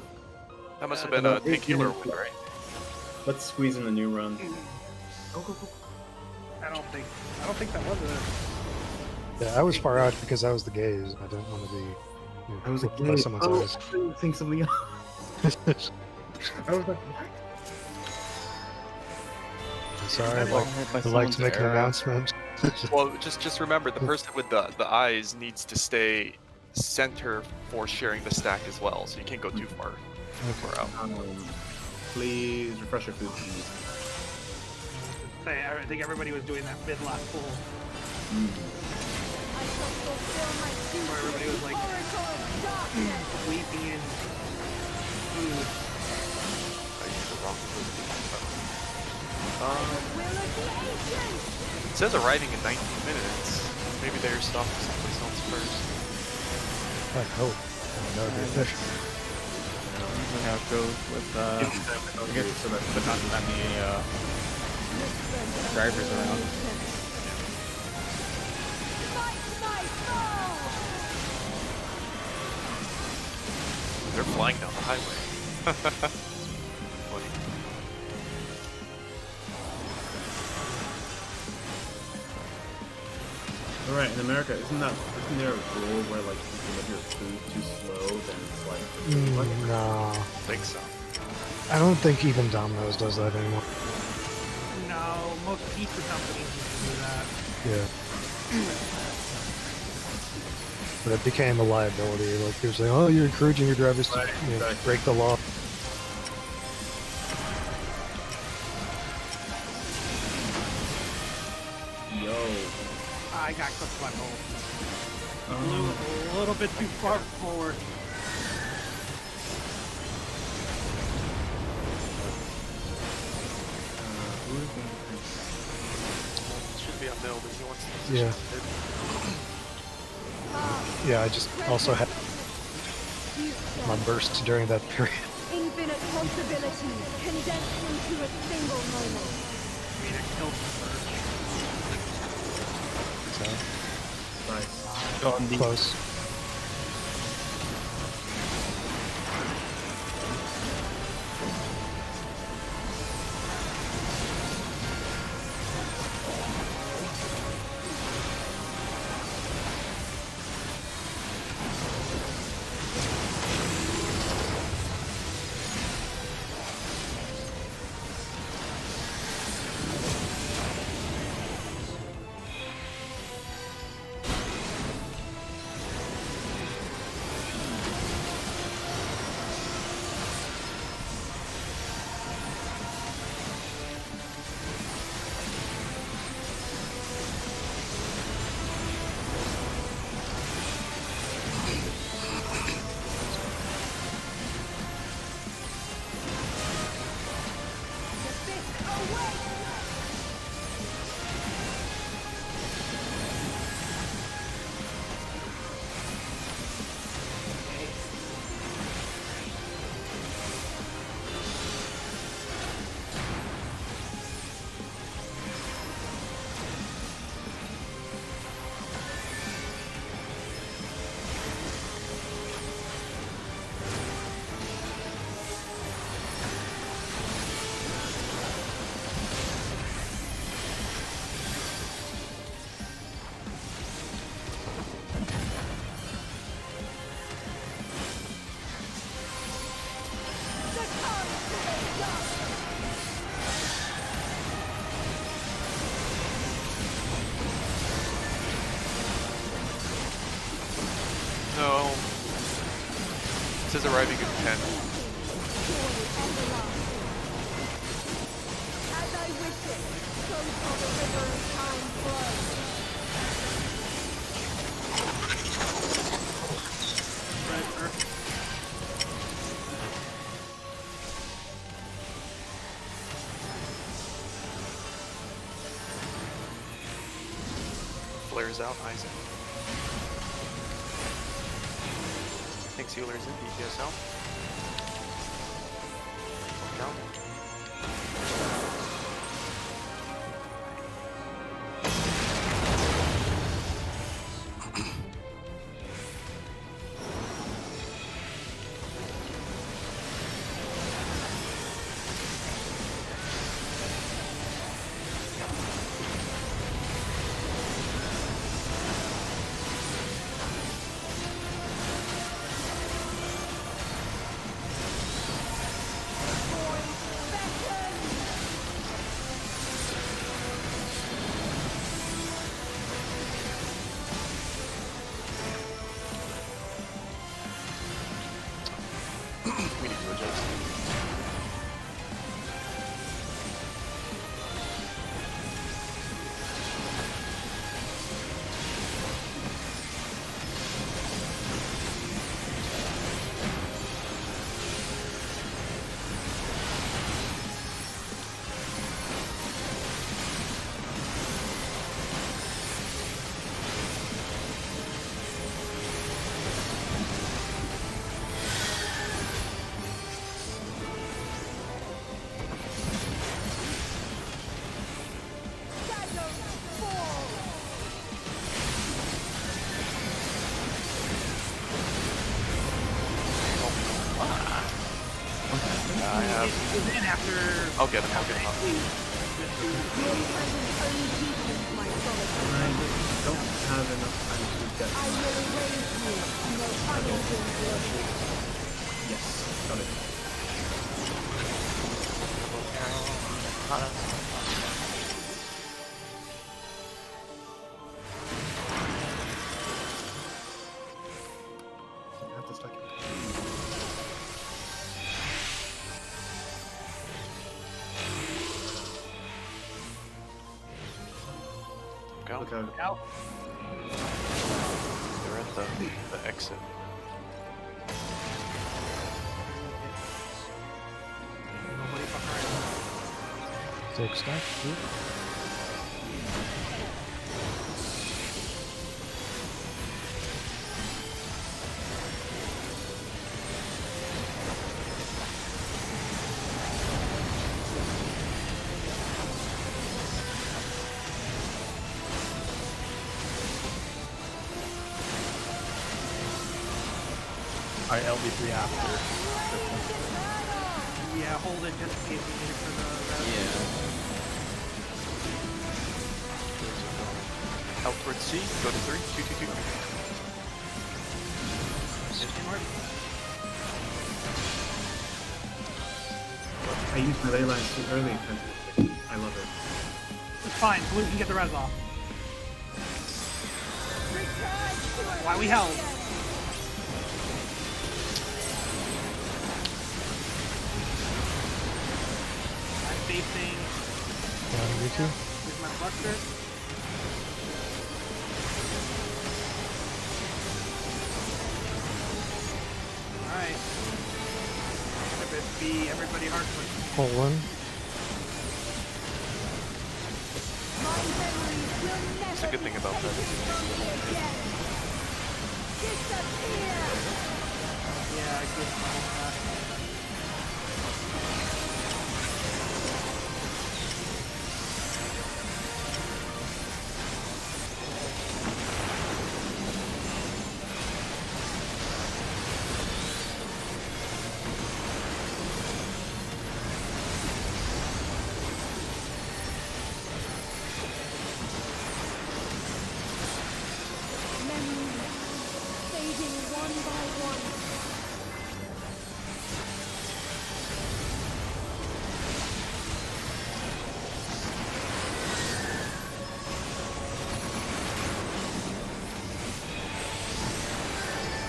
That must have been a about 8 pink healer minutes win, left. right? Let's squeeze in a new run. Go, go, go. I don't think that was a. Yeah, I was far out because I was the gaze. I didn't want to be I was like, looked by someone's eyes. I didn't think something else. I was like, Sorry, I'd I'd like to make an announcement. Well, just remember, the person with the eyes needs to stay center for sharing the stack as well, so you can't go too far out. please refresh your food, please. I think everybody was doing that mid-lap pull I shall fulfill my duty where everybody was like oracle of darkness. sleeping in food. I used the wrong food. Will of the ancients. It says arriving in 19 minutes. Maybe they're stopping someplace else first. I hope. Oh, no, dude. Usually how it goes with I guess but not that many drivers around. Fight my foe. They're flying down the highway. Funny. Alright, in America, isn't there a rule where like if you deliver your food too slow, then it's like No. I think so. I don't think even Domino's does that anymore. No, most pizza companies used to do that. Yeah. But it became a liability. Like, people say, oh, you're encouraging your drivers to break the law. yo. I got cooked by both. Flew a little bit too far forward. Should be on middle, but he wants to Yeah. Yeah, I just also had my burst during that period. Infinite possibilities condensed into a single moment. I mean, it killed the first. So, Nice. Going deep. close. No. It says arriving in 10. As I wish it, so shall the river of time flow. Flares out, Isaac. Thanks, healers in DPS out. Count. We need to adjust. I have. And then after I'll get him. I'll get him up. I just don't have enough time to get. I will erase you. No punishment will be. Yes, got it. I have to stack it. Go. Look out. out. They're at the exit. Nobody behind. Take stack. Alright, LB3 after. Yeah, hold it just in case we need it for the rest. Yeah. Out towards C. Go to 3. 2, 2, 2. I used my ley lines too early. I love it. It's fine. Blue can get the res off. Why we held? I'm facing. Down V2. Here's my cluster. Alright. Everybody hard push. Pull one. My memories will never That's a good thing about that. disappear. Yeah, I give that. Memories fading one by one.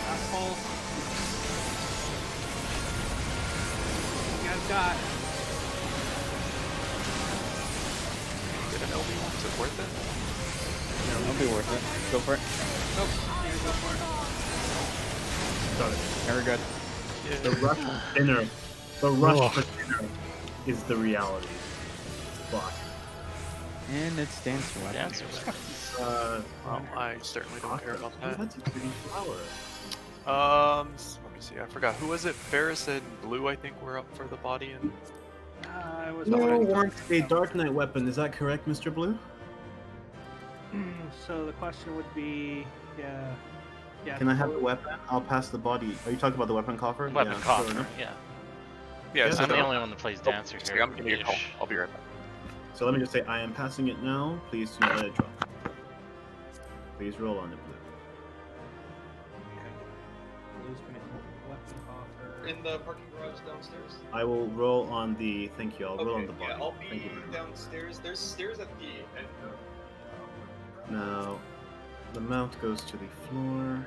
Last pulse. You guys got. Get an LB1. Is it worth it? It'll be worth it. Go for it. Oh, here, go for it. Got it. Very good. The rush for dinner. The rush Oh. for dinner is the reality. Fuck. And it's dance weapon. Dancer. Well, I certainly don't care about that. That's a pretty flower. Let me see. I forgot. Who was it? Ferris and Blue, I think, were up for the body and I was No wondering. wants a Dark Knight weapon. Is that correct, Mr. Blue? So the question would be, yeah. Can I have the weapon? I'll pass the body. Are you talking about the weapon coffer? Weapon Yeah, coffer, sure enough. yeah. Yeah, Yeah, so I'm the no- only one that plays Oh, dancer sorry, here. I'm getting a call. Ish. I'll be right back. So let me just say, I am passing it now. Please do not let it drop. Please roll on it, Blue. Blue's gonna weapon offer. In the parking garage downstairs. I will roll on the. Thank you. I'll roll on the body. yeah, I'll Thank be you. downstairs. There's stairs at the end of. Now, the mount goes to the floor.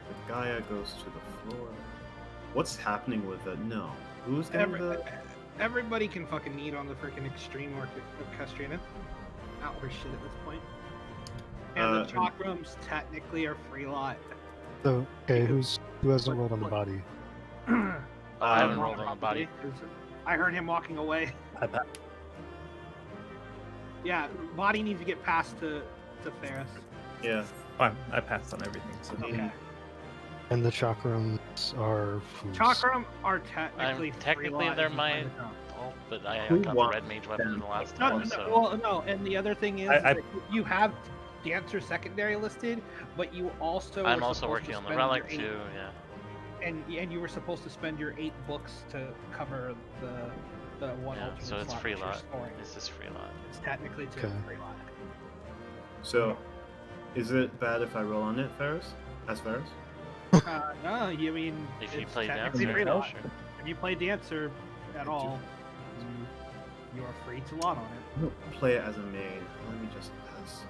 The Gaia goes to the floor. What's happening with the? No. Who's getting the? Everybody can fucking eat on the freaking extreme orchestrated. Not worth shit at this point. And the chalk rooms technically are free lot. So, okay, who hasn't rolled on the body? I haven't rolled on the body. I heard him walking away. Yeah, body needs to get passed to Ferris. Yeah. Fine, I passed on everything. So Okay. And the chakrams are whose? Chakram are technically technically free they're lot. mine. Oh, but I Who got the wants red mage weapon the last No, time, no, so well, no, and the other thing is I- that you have dancer secondary listed, but you also I'm were also supposed working to on the spend relic your too. eight- Yeah. and you were supposed to spend your 8 books to cover the one Yeah, alternate so it's slot free that you're lot. scoring. This is free lot. It's technically to Okay. free lot. So, is it bad if I roll on it, Ferris? As Ferris? No, you mean If you it's play technically dancer, free no, lot. sure. If you play dancer at all, you are free to lot on it. I don't play it as a main. Let me just pass.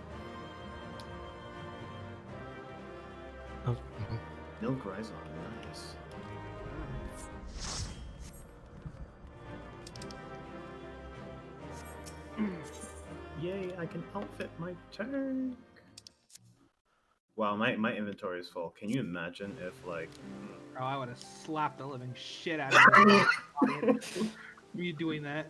Oh, mhm. Nil Gryzon, nice. Yay, I can outfit my tank. Wow, my inventory is full. Can you imagine if, like... Oh, I would have slapped the living shit out of you. You doing that?